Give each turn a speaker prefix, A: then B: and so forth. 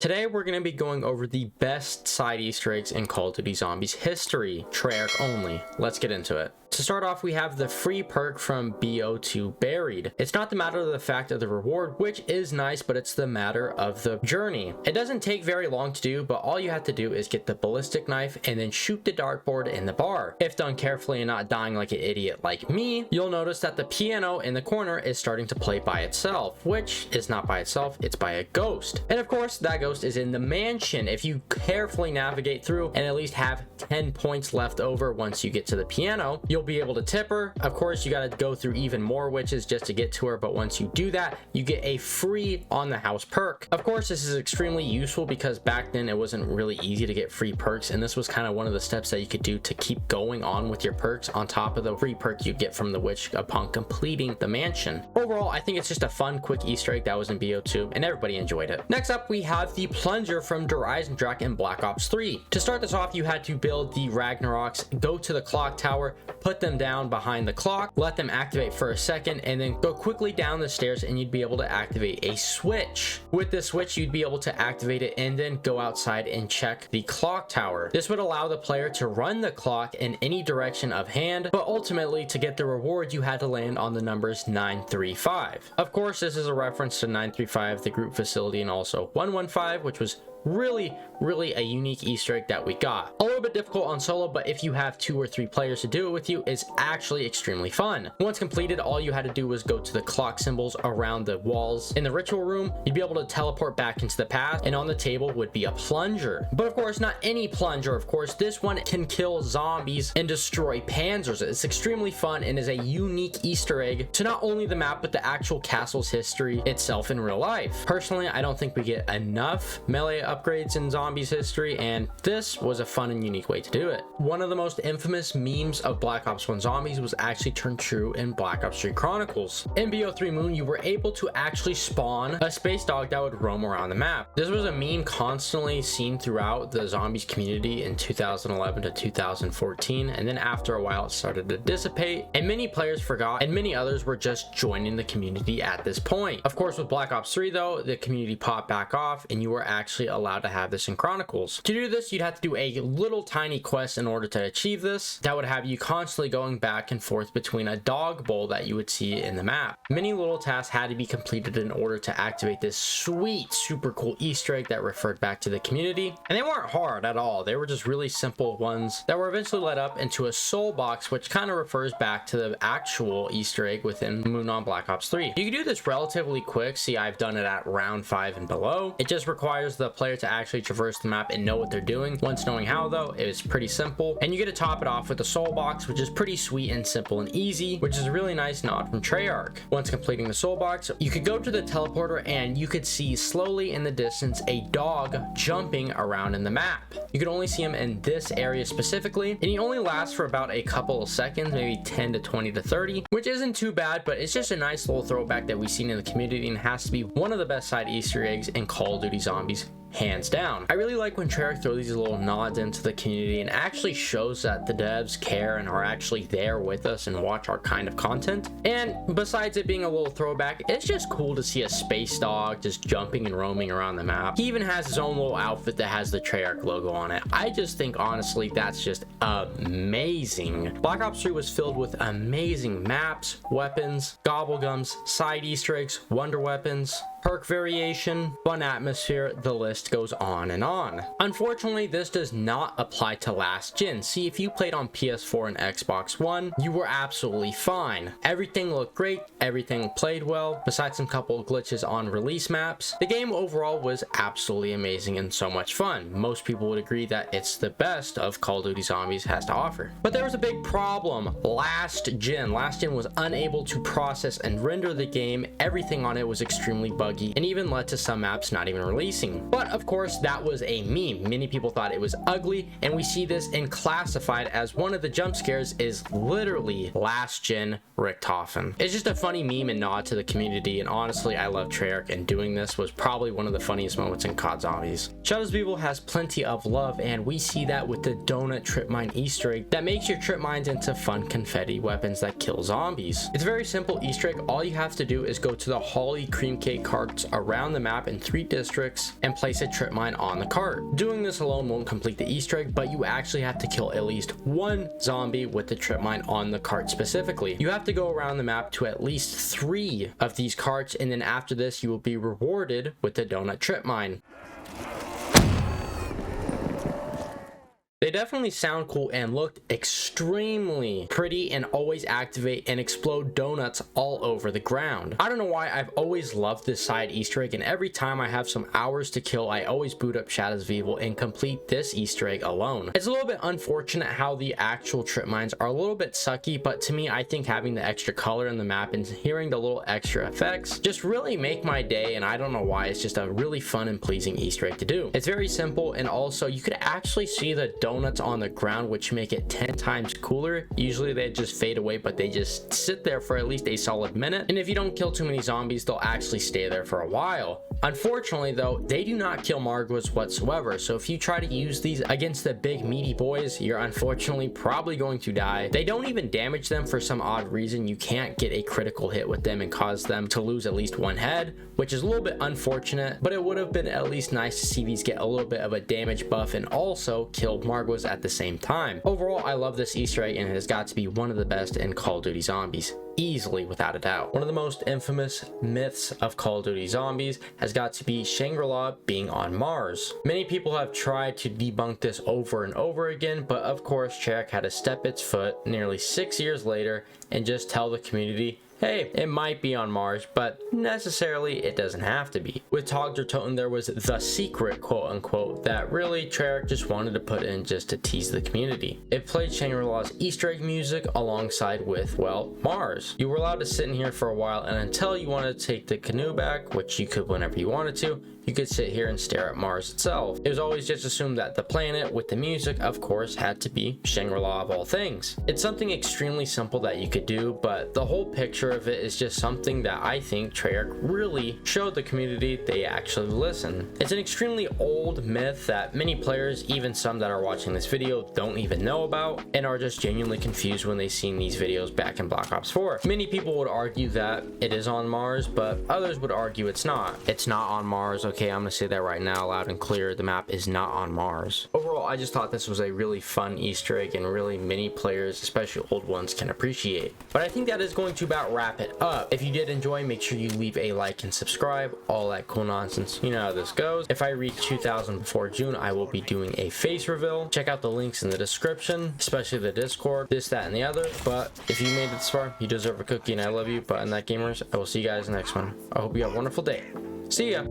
A: Today we're going to be going over the best side Easter eggs in Call of Duty Zombies history, Treyarch only. Let's get into it. To start off, we have the free perk from BO2 Buried. It's not the matter of the fact of the reward, which is nice, but it's the matter of the journey. It doesn't take very long to do, but all you have to do is get the ballistic knife and then shoot the dartboard in the bar. If done carefully and not dying like an idiot like me, you'll notice that the piano in the corner is starting to play by itself, which is not by itself, it's by a ghost. And of course, that ghost is in the mansion. If you carefully navigate through and at least have 10 points left over once you get to the piano, you'll be able to tip her. Of course, you got to go through even more witches just to get to her, but once you do that, you get a free on the house perk. Of course, this is extremely useful because back then it wasn't really easy to get free perks, and this was kind of one of the steps that you could do to keep going on with your perks on top of the free perk you get from the witch upon completing the mansion. Overall, I think it's just a fun, quick Easter egg that was in BO2, and everybody enjoyed it. Next up, we have the Plunger from Chrrism in Black Ops 3. To start this off, you had to build the Ragnaroks, go to the clock tower, put them down behind the clock, let them activate for a second, and then go quickly down the stairs and you'd be able to activate a switch. With this switch, you'd be able to activate it and then go outside and check the clock tower. This would allow the player to run the clock in any direction of hand, but ultimately to get the reward, you had to land on the numbers 935. Of course, this is a reference to 935, the group facility, and also 115, which was really a unique Easter egg that we got. A little bit difficult on solo, but if you have 2 or 3 players to do it with you, it's actually extremely fun. Once completed, all you had to do was go to the clock symbols around the walls. In the ritual room, you'd be able to teleport back into the past, and on the table would be a plunger. But of course, not any plunger. Of course, this one can kill zombies and destroy panzers. It's extremely fun and is a unique Easter egg to not only the map, but the actual castle's history itself in real life. Personally, I don't think we get enough melee upgrades in Zombies history, and this was a fun and unique way to do it. One of the most infamous memes of Black Ops 1 Zombies was actually turned true in Black Ops 3 Chronicles. In BO3 Moon, you were able to actually spawn a space dog that would roam around the map. This was a meme constantly seen throughout the Zombies community in 2011 to 2014, and then after a while it started to dissipate, and many players forgot, and many others were just joining the community at this point. Of course, with Black Ops 3 though, the community popped back off, and you were actually allowed to have this in Chronicles. To do this, you'd have to do a little tiny quest in order to achieve this that would have you constantly going back and forth between a dog bowl that you would see in the map. Many little tasks had to be completed in order to activate this sweet, super cool Easter egg that referred back to the community, and they weren't hard at all. They were just really simple ones that were eventually led up into a soul box, which kind of refers back to the actual Easter egg within Moon on Black Ops 3. You can do this relatively quick. See, I've done it at round 5 and below. It just requires the player to actually traverse the map and know what they're doing. Once knowing how though, it is pretty simple, and you get to top it off with the soul box, which is pretty sweet and simple and easy, which is a really nice nod from Treyarch. Once completing the soul box, you could go to the teleporter and you could see slowly in the distance a dog jumping around in the map. You could only see him in this area specifically, and he only lasts for about a couple of seconds, maybe 10 to 20 to 30, which isn't too bad, but it's just a nice little throwback that we've seen in the community and has to be one of the best side Easter eggs in Call of Duty Zombies, hands down. I really like when Treyarch throw these little nods into the community and actually shows that the devs care and are actually there with us and watch our kind of content. And besides it being a little throwback, it's just cool to see a space dog just jumping and roaming around the map. He even has his own little outfit that has the Treyarch logo on it. I just think honestly that's just amazing. Black Ops 3 was filled with amazing maps, weapons, gobblegums, side Easter eggs, wonder weapons, perk variation, fun atmosphere, the list goes on and on. Unfortunately, this does not apply to last gen. See, if you played on PS4 and Xbox One, you were absolutely fine. Everything looked great, everything played well, besides some couple of glitches on release maps. The game overall was absolutely amazing and so much fun. Most people would agree that it's the best of Call of Duty Zombies has to offer. But there was a big problem. Last gen was unable to process and render the game. Everything on it was extremely buggy and even led to some maps not even releasing. But of course, that was a meme. Many people thought it was ugly, and we see this in Classified as one of the jump scares is literally last gen Richthofen. It's just a funny meme and nod to the community, and honestly, I love Treyarch, and doing this was probably one of the funniest moments in COD Zombies. Shadows People has plenty of love, and we see that with the donut trip mine Easter egg that makes your trip mines into fun confetti weapons that kill zombies. It's a very simple Easter egg. All you have to do is go to the Holly Cream Cake card carts around the map in 3 districts and place a trip mine on the cart. Doing this alone won't complete the Easter egg, but you actually have to kill at least 1 zombie with the trip mine on the cart specifically. You have to go around the map to at least 3 of these carts, and then after this you will be rewarded with the donut trip mine. They definitely sound cool and looked extremely pretty, and always activate and explode donuts all over the ground. I don't know why, I've always loved this side Easter egg, and every time I have some hours to kill, I always boot up Shadows of Evil and complete this Easter egg alone. It's a little bit unfortunate how the actual trip mines are a little bit sucky, but to me, I think having the extra color in the map and hearing the little extra effects just really make my day, and I don't know why, it's just a really fun and pleasing Easter egg to do. It's very simple, and also you could actually see the donuts on the ground, which make it 10 times cooler. Usually they just fade away, but they just sit there for at least a solid minute, and if you don't kill too many zombies, they'll actually stay there for a while. Unfortunately though, they do not kill Margwas whatsoever, so if you try to use these against the big meaty boys, you're unfortunately probably going to die. They don't even damage them for some odd reason. You can't get a critical hit with them and cause them to lose at least 1 head, which is a little bit unfortunate, but it would have been at least nice to see these get a little bit of a damage buff and also kill Margwas at the same time. Overall, I love this Easter egg, and it has got to be one of the best in Call of Duty Zombies. Easily, without a doubt. One of the most infamous myths of Call of Duty Zombies has got to be Shangri being on Mars. Many people have tried to debunk this over and over again, but of course Treyarch had to step its foot nearly 6 years later and just tell the community, hey, it might be on Mars, but necessarily it doesn't have to be. With Togder Toten, there was the secret, quote unquote, that really Treyarch just wanted to put in just to tease the community. It played Shangri-La's Easter egg music alongside with, well, Mars. You were allowed to sit in here for a while, and until you wanted to take the canoe back, which you could whenever you wanted to, you could sit here and stare at Mars itself. It was always just assumed that the planet with the music, of course, had to be Shangri-La of all things. It's something extremely simple that you could do, but the whole picture of it is just something that I think Treyarch really showed the community they actually listen. It's an extremely old myth that many players, even some that are watching this video, don't even know about and are just genuinely confused when they seen these videos back in Black Ops 4. Many people would argue that it is on Mars, but others would argue it's not. It's not on Mars. Okay, I'm gonna say that right now loud and clear. The map is not on Mars. Overall, I just thought this was a really fun Easter egg, and really many players, especially old ones, can appreciate. But I think that is going to about wrap it up. If you did enjoy, make sure you leave a like and subscribe, all that cool nonsense. You know how this goes. If I reach 2,000 before June, I will be doing a face reveal. Check out the links in the description, especially the Discord, this, that, and the other. But if you made it this far, you deserve a cookie, and I love you. But in that, gamers, I will see you guys next one. I hope you have a wonderful day. See ya.